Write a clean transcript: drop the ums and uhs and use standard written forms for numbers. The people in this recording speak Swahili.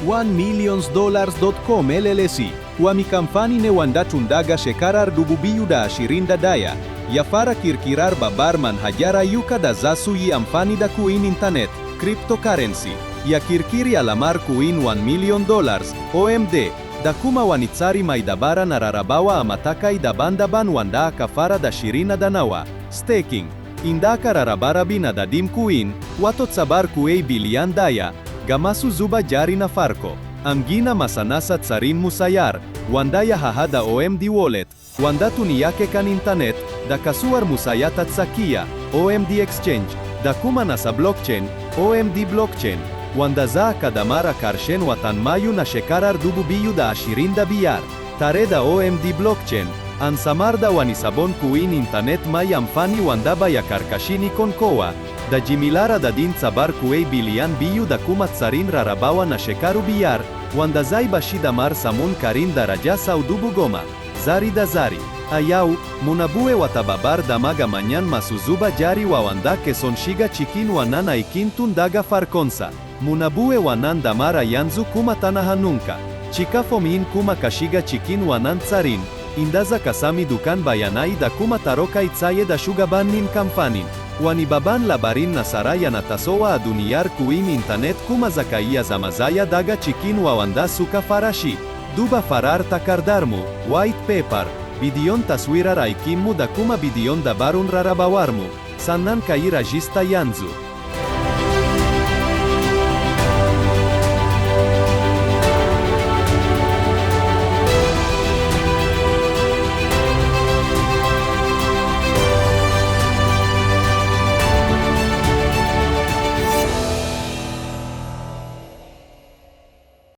$1,000,000.com LLC, wamikamfani ne wandachundaga shekarar 2020 yafara kirkirar babarman hajara yuka da zasu yi amfani da kuin internet, cryptocurrency, ya kirkiri alamar kuin $1,000,000, OMD, da kuma wanitsari maidabara na rarabawa amataka idabandaban wanda kafara da shirina danawa, staking, indaka rarabara bina da dim kuin, watot sabar kuei bilian daya, gamasu zuba jari na farko, amgina masanasa tsarin musayar, wandaya hahada OMD wallet, wanda tuniyake kan internet, da kasuar musayata tsakia, OMD exchange, da kuma nasa blockchain, OMD blockchain, wanda za kadamara karshen watan mayu na shekarar 2020, tareda OMD blockchain, ansamarda wanisabon kuin internet may amfani wandaba ya karkashini konkoa, da jimilara da din sabar kuei bilian biyu da kuma tsarin rarabawa na shekaru biyar, wanda zai bashida mar samun karin daraja sau 1000, zari da zari. Ayau, munabue watababar damaga manyan masuzuba jari wa wanda keson shiga chikin wanana ikintun daga farkonsa. Munabue wanan damara yanzu kuma tanahanunka. Chikafomin kuma kashiga chikin wanan tsarin. Indaza kasami dukan bayanai da kuma taroka itsaye da shugabannin kamfanin. Wanibaban labarin nasaraya na tasowa aduniyar kuin internet kuma zakaiya zamazaya daga chikin wa wanda suka farashi. Duba farar takardarmu, white paper. Bidiyon taswira raikimu da kuma bidiyon dabarun rarabawarmu. Sannan kai rajista yanzu.